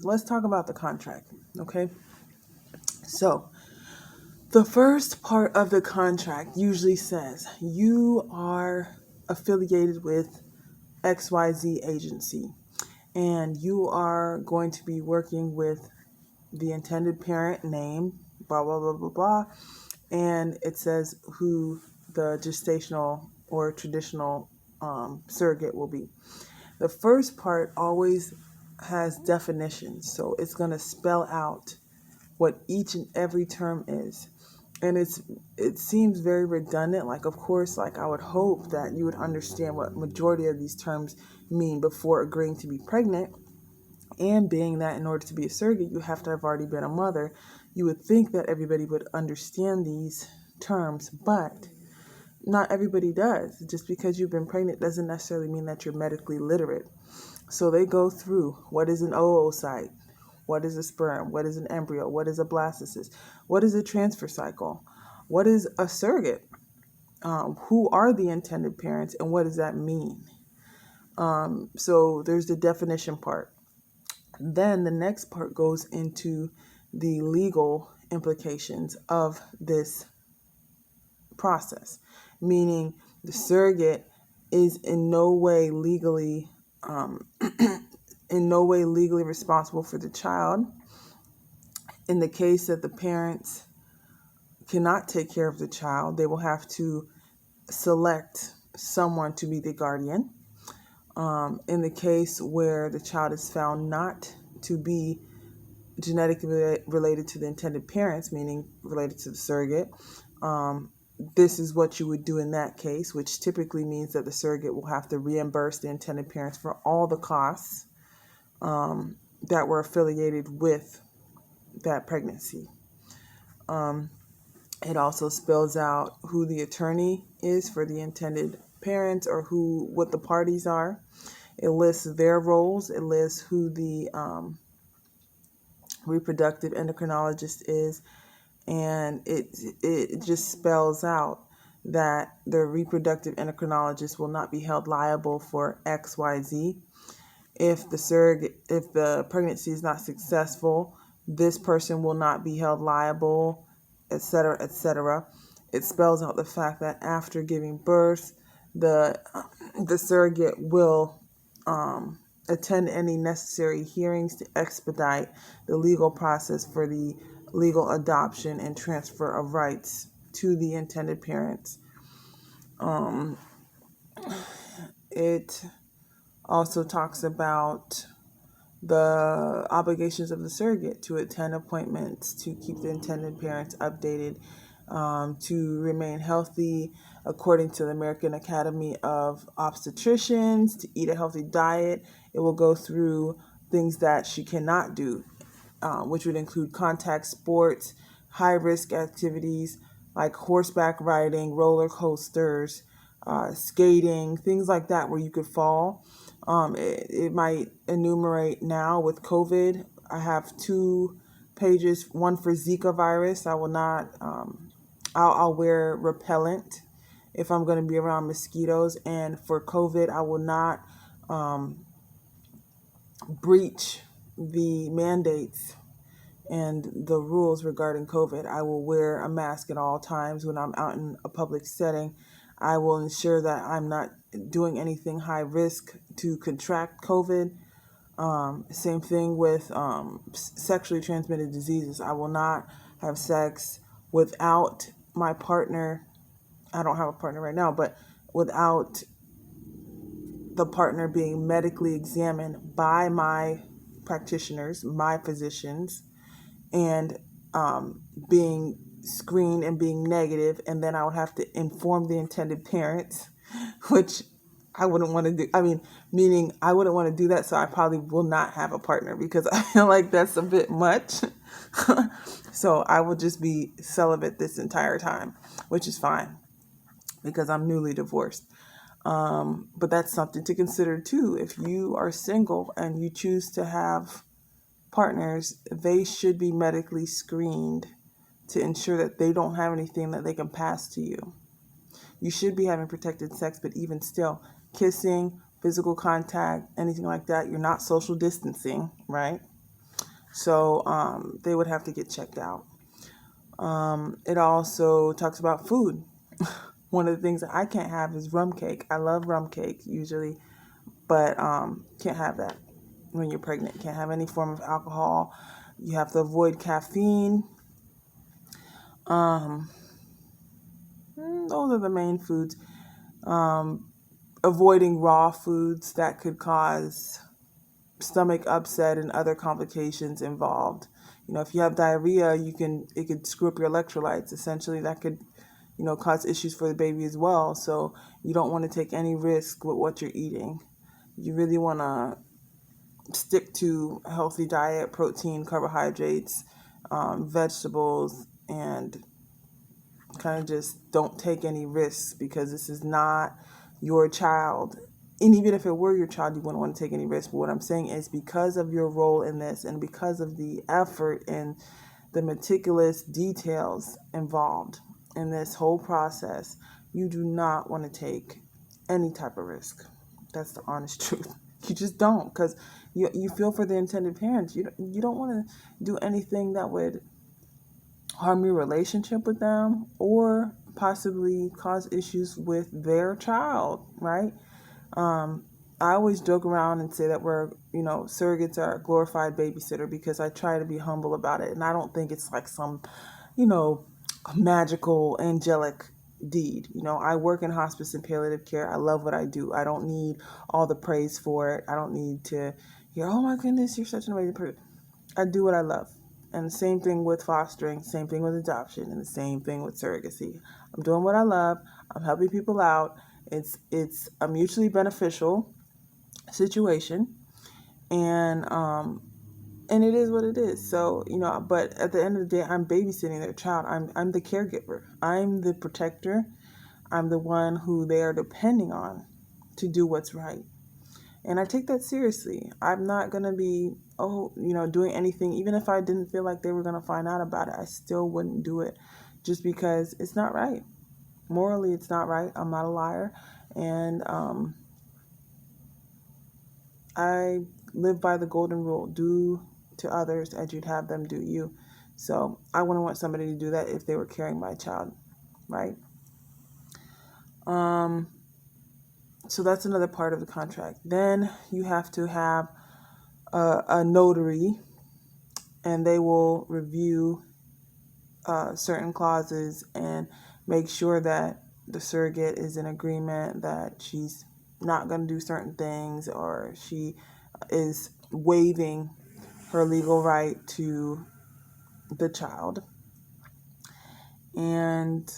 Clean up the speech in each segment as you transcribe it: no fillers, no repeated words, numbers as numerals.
Let's talk about the contract, okay? So, the first part of the contract usually says you are affiliated with XYZ agency and you are going to be working with the intended parent name, blah, blah, blah, blah, blah. And it says who the gestational or traditional surrogate will be. The first part always has definitions, so it's going to spell out what each and every term is. And it seems very redundant. Like, of course, like I would hope that you would understand what majority of these terms mean before agreeing to be pregnant. And being that in order to be a surrogate, you have to have already been a mother, you would think that everybody would understand these terms, but not everybody does. Just because you've been pregnant doesn't necessarily mean that you're medically literate. So they go through what is an oocyte, what is a sperm, what is an embryo, what is a blastocyst, what is a transfer cycle, what is a surrogate, who are the intended parents, and what does that mean? So there's the definition part. Then the next part goes into the legal implications of this process, meaning the surrogate is in no way legally responsible for the child. In the case that the parents cannot take care of the child, they will have to select someone to be the guardian. In the case where the child is found not to be genetically related to the intended parents, meaning related to the surrogate, this is what you would do in that case, which typically means that the surrogate will have to reimburse the intended parents for all the costs that were affiliated with that pregnancy. It also spells out who the attorney is for the intended parents, or what the parties are. It lists their roles. It lists who the reproductive endocrinologist is, and it just spells out that the reproductive endocrinologist will not be held liable for XYZ. If the pregnancy is not successful, this person will not be held liable, etc., etc. It spells out the fact that after giving birth, the surrogate will attend any necessary hearings to expedite the legal process for the legal adoption and transfer of rights to the intended parents. It also talks about the obligations of the surrogate to attend appointments, to keep the intended parents updated, to remain healthy according to the American Academy of Obstetricians, to eat a healthy diet. It will go through things that she cannot do, which would include contact sports, high-risk activities like horseback riding, roller coasters, skating, things like that where you could fall. It might enumerate now with COVID. I have 2 pages, one for Zika virus. I will not, I'll wear repellent if I'm going to be around mosquitoes. And for COVID, I will not breach the mandates and the rules regarding COVID. I will wear a mask at all times when I'm out in a public setting. I will ensure that I'm not doing anything high risk to contract COVID. Same thing with sexually transmitted diseases. I will not have sex without my partner. I don't have a partner right now, but without the partner being medically examined by my practitioners, my physicians, and being screened and being negative, and then I would have to inform the intended parents, which I wouldn't want to do. Meaning I wouldn't want to do that, so I probably will not have a partner because I feel like that's a bit much. So I will just be celibate this entire time, which is fine because I'm newly divorced. But that's something to consider too. If you are single and you choose to have partners, they should be medically screened to ensure that they don't have anything that they can pass to you. You should be having protected sex, but even still, kissing, physical contact, anything like that, you're not social distancing, right? So they would have to get checked out. It also talks about food. One of the things that I can't have is rum cake. I love rum cake usually, but can't have that when you're pregnant. Can't have any form of alcohol. You have to avoid caffeine. Those are the main foods. Avoiding raw foods that could cause stomach upset and other complications involved. If you have diarrhea, it could screw up your electrolytes. Essentially, that could, cause issues for the baby as well. So you don't want to take any risk with what you're eating. You really want to stick to a healthy diet, protein, carbohydrates, vegetables, and kind of just don't take any risks, because this is not your child. And even if it were your child, you wouldn't want to take any risks. But what I'm saying is, because of your role in this and because of the effort and the meticulous details involved in this whole process, you do not want to take any type of risk. That's the honest truth. You just don't, because you feel for the intended parents. You don't want to do anything that would harm your relationship with them or possibly cause issues with their child, right? I always joke around and say that surrogates are a glorified babysitter, because I try to be humble about it. And I don't think it's like some, magical, angelic deed. I work in hospice and palliative care. I love what I do. I don't need all the praise for it. I don't need to hear, oh my goodness, you're such an amazing person. I do what I love. And the same thing with fostering, same thing with adoption, and the same thing with surrogacy. I'm doing what I love. I'm helping people out. It's a mutually beneficial situation, and it is what it is. So but at the end of the day, I'm babysitting their child. I'm the caregiver. I'm the protector. I'm the one who they are depending on to do what's right. And I take that seriously. I'm not going to be, doing anything. Even if I didn't feel like they were going to find out about it, I still wouldn't do it, just because it's not right. Morally, it's not right. I'm not a liar. And I live by the golden rule: do to others as you'd have them do you. So I wouldn't want somebody to do that if they were carrying my child, right? So that's another part of the contract. Then you have to have a notary, and they will review certain clauses and make sure that the surrogate is in agreement that she's not going to do certain things, or she is waiving her legal right to the child. And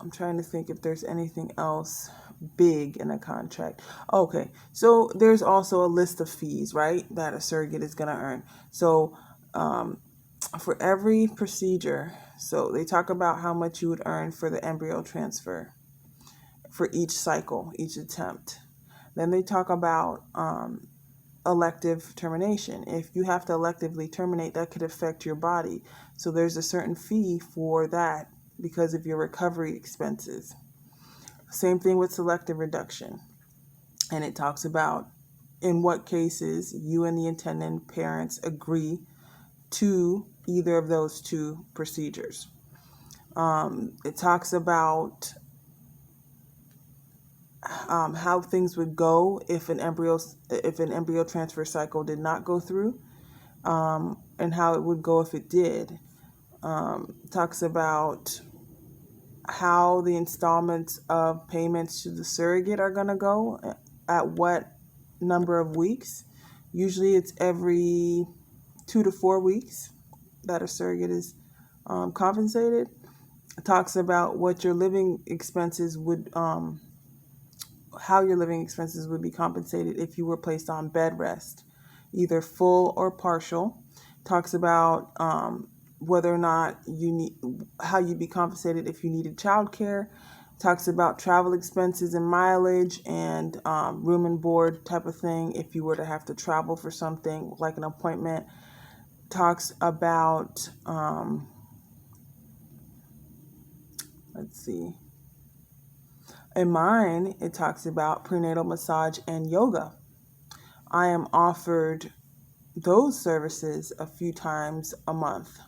I'm trying to think if there's anything else big in a contract. Okay, so there's also a list of fees, right, that a surrogate is going to earn. So for every procedure, so they talk about how much you would earn for the embryo transfer for each cycle, each attempt. Then they talk about elective termination. If you have to electively terminate, that could affect your body. So there's a certain fee for that because of your recovery expenses. Same thing with selective reduction. And it talks about in what cases you and the intended parents agree to either of those two procedures. It talks about how things would go if an embryo transfer cycle did not go through, and how it would go if it did. Talks about how the installments of payments to the surrogate are going to go, at what number of weeks. Usually it's every 2 to 4 weeks that a surrogate is compensated. It talks about what your living expenses would, how your living expenses would be compensated if you were placed on bed rest, either full or partial. Talks about whether or not how you'd be compensated if you needed childcare. Talks about travel expenses and mileage and room and board type of thing if you were to have to travel for something like an appointment. Talks about let's see. In mine, it talks about prenatal massage and yoga. I am offered those services a few times a month,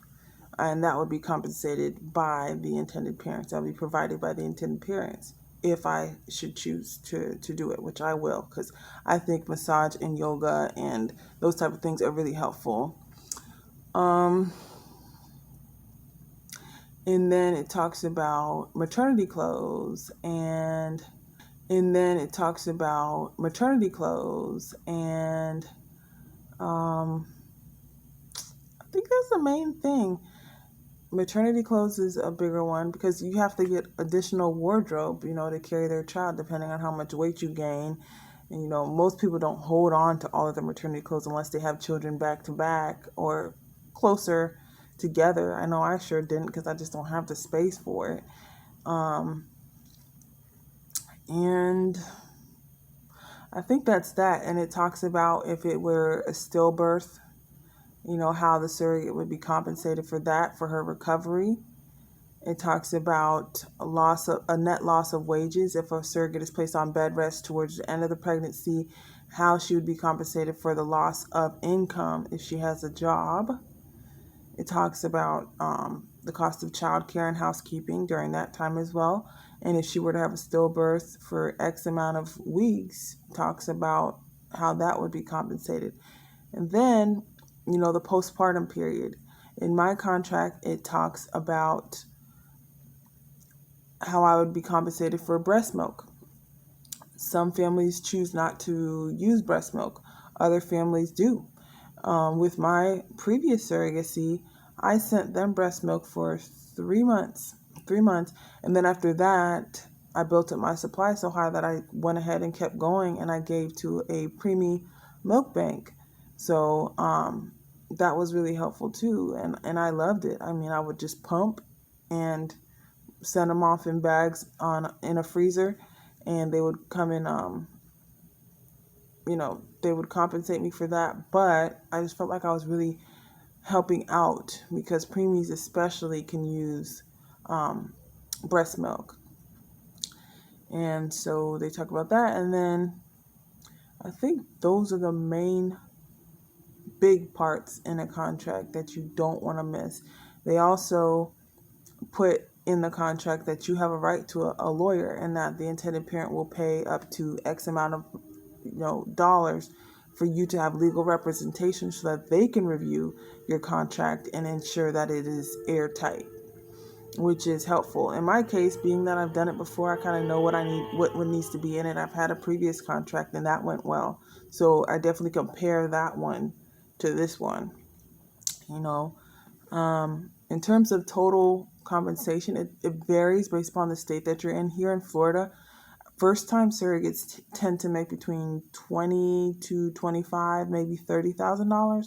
and that would be compensated by the intended parents. That would be provided by the intended parents if I should choose to do it, which I will, because I think massage and yoga and those type of things are really helpful. Um, and then it talks about maternity clothes and then it talks about maternity clothes and I think that's the main thing. Maternity clothes is a bigger one because you have to get additional wardrobe, to carry their child depending on how much weight you gain. And, most people don't hold on to all of their maternity clothes unless they have children back to back or closer together. I know I sure didn't because I just don't have the space for it. And I think that's that. And it talks about if it were a stillbirth, how the surrogate would be compensated for that, for her recovery. It talks about a net loss of wages if a surrogate is placed on bed rest towards the end of the pregnancy, how she would be compensated for the loss of income if she has a job. It talks about the cost of childcare and housekeeping during that time as well. And if she were to have a stillbirth for X amount of weeks, it talks about how that would be compensated. And then, the postpartum period. In my contract, it talks about how I would be compensated for breast milk. Some families choose not to use breast milk. Other families do. With my previous surrogacy, I sent them breast milk for 3 months. 3 months. And then after that, I built up my supply so high that I went ahead and kept going and I gave to a preemie milk bank. So that was really helpful too. And I loved it. I mean, I would just pump and send them off in bags in a freezer, and they would come in. They would compensate me for that, but I just felt like I was really helping out because preemies especially can use breast milk, and so they talk about that, and then I think those are the main big parts in a contract that you don't want to miss. They also put in the contract that you have a right to a lawyer and that the intended parent will pay up to X amount of dollars for you to have legal representation so that they can review your contract and ensure that it is airtight, which is helpful. In my case, being that I've done it before, I kind of know what needs to be in it. I've had a previous contract and that went well. So I definitely compare that one to this one. In terms of total compensation, it varies based upon the state that you're in. Here in Florida, first-time surrogates tend to make between $20 to $25, maybe $30,000.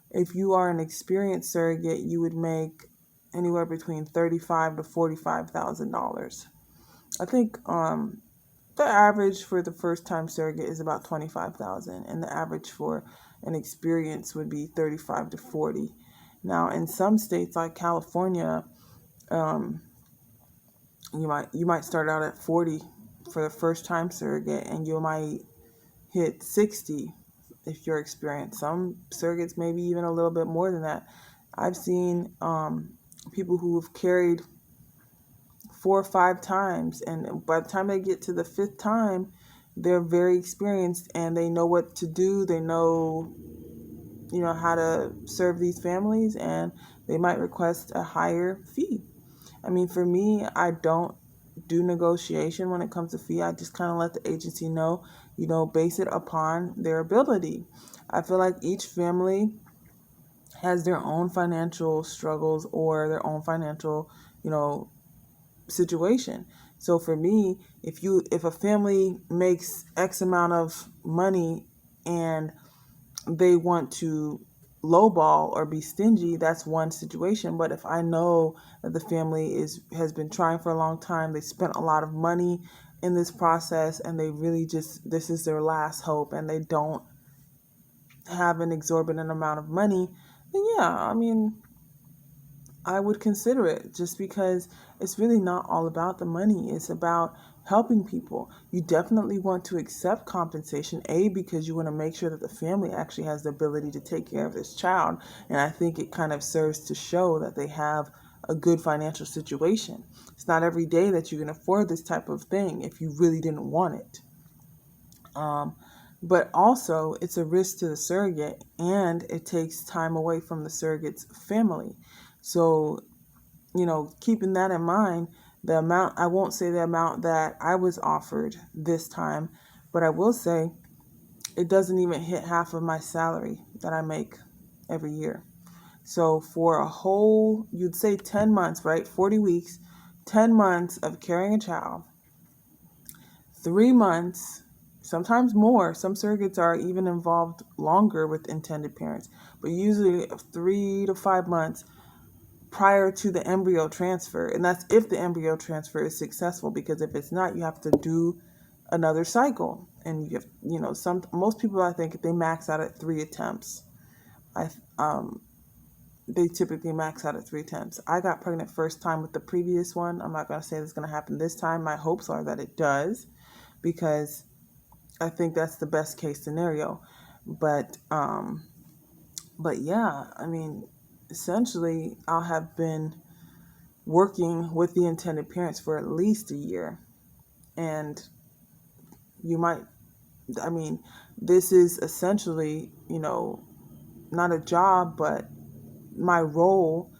If you are an experienced surrogate, you would make anywhere between $35,000 to $45,000. I think the average for the first-time surrogate is about $25,000, and the average for an experience would be $35,000 to $40,000. Now, in some states like California, you might start out at 40 for the first time surrogate, and you might hit 60 if you're experienced. Some surrogates maybe even a little bit more than that. I've seen people who have carried 4 or 5 times, and by the time they get to the 5th time, they're very experienced and they know what to do. They know how to serve these families, and they might request a higher fee. I mean, for me, I don't do negotiation when it comes to fee. I just kind of let the agency know, base it upon their ability. I feel like each family has their own financial struggles or their own financial, situation. So for me, if a family makes X amount of money and they want to lowball or be stingy, that's one situation. But if I know that the family has been trying for a long time, they spent a lot of money in this process, and they really this is their last hope, and they don't have an exorbitant amount of money, then yeah, I mean, I would consider it, just because it's really not all about the money. It's about helping people. You definitely want to accept compensation, A, because you want to make sure that the family actually has the ability to take care of this child. And I think it kind of serves to show that they have a good financial situation. It's not every day that you can afford this type of thing if you really didn't want it. Um, but also, it's a risk to the surrogate, and it takes time away from the surrogate's family. So, keeping that in mind, the amount, I won't say the amount that I was offered this time, but I will say it doesn't even hit half of my salary that I make every year. So for a whole, you'd say 10 months, right? 40 weeks, 10 months of carrying a child, 3 months, sometimes more. Some surrogates are even involved longer with intended parents, but usually 3 to 5 months prior to the embryo transfer. And that's if the embryo transfer is successful, because if it's not, you have to do another cycle. And most people, I think, they max out at 3 attempts. I They typically max out at 3 attempts. I got pregnant first time with the previous one. I'm not going to say it's going to happen this time. My hopes are that it does, because I think that's the best case scenario. But yeah, I mean, essentially, I'll have been working with the intended parents for at least a year. And you might, I mean, this is essentially, not a job, but my role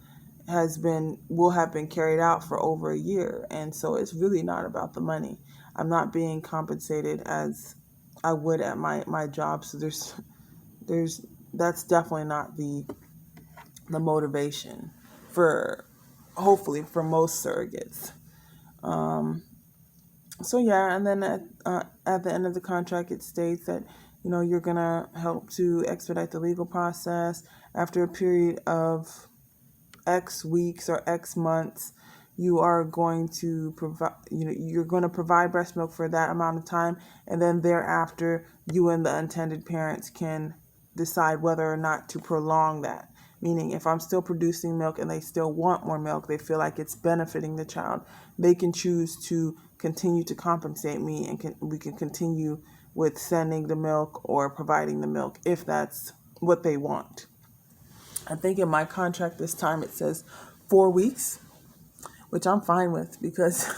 will have been carried out for over a year. And so it's really not about the money. I'm not being compensated as I would at my job. So that's definitely not the motivation for, hopefully, for most surrogates. So yeah, and then at the end of the contract, it states that you're gonna help to expedite the legal process after a period of X weeks or X months. You are going to provide, you're going to provide breast milk for that amount of time, and then thereafter, you and the intended parents can decide whether or not to prolong that. Meaning, if I'm still producing milk and they still want more milk, they feel like it's benefiting the child, they can choose to continue to compensate me, and we can continue with sending the milk or providing the milk if that's what they want. I think in my contract this time it says 4 weeks, which I'm fine with, because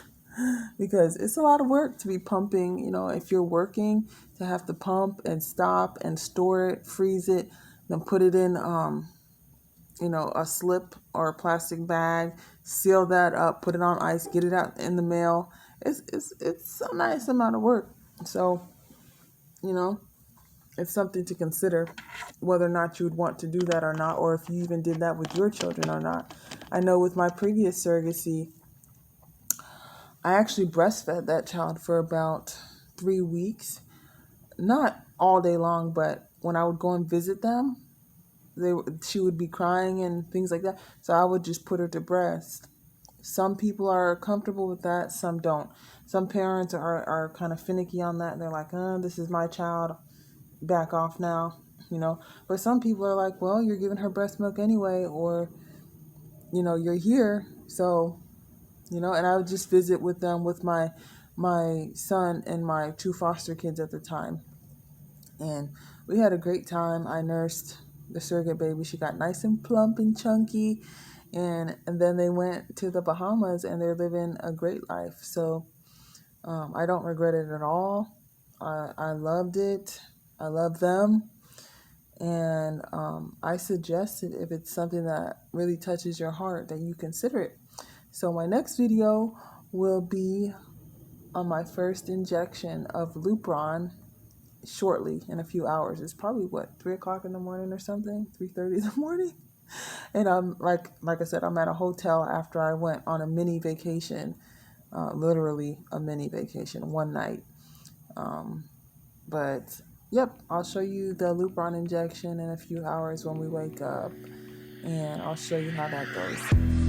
because it's a lot of work to be pumping. If you're working, to have to pump and stop and store it, freeze it, then put it in a slip or a plastic bag, seal that up, put it on ice, get it out in the mail. It's a nice amount of work. So, you know, it's something to consider, whether or not you would want to do that or not, or if you even did that with your children or not. I know with my previous surrogacy, I actually breastfed that child for about 3 weeks. Not all day long, but when I would go and visit them, she would be crying and things like that. So I would just put her to breast. Some people are comfortable with that, some don't. Some parents are kind of finicky on that. They're like, this is my child, back off now. But some people are like, well, you're giving her breast milk anyway, or, you're here. So, and I would just visit with them with my son and my 2 foster kids at the time. And we had a great time. I nursed the surrogate baby. She got nice and plump and chunky. And then they went to the Bahamas, and they're living a great life. So I don't regret it at all. I loved it. I love them. And I suggest it, if it's something that really touches your heart, that you consider it. So my next video will be on my first injection of Lupron shortly, in a few hours. It's probably 3 o'clock in the morning or something, 3:30 in the morning. And I'm like I said, I'm at a hotel after I went on a mini vacation, literally a mini vacation, one night. But yep, I'll show you the Lupron injection in a few hours when we wake up, and I'll show you how that goes.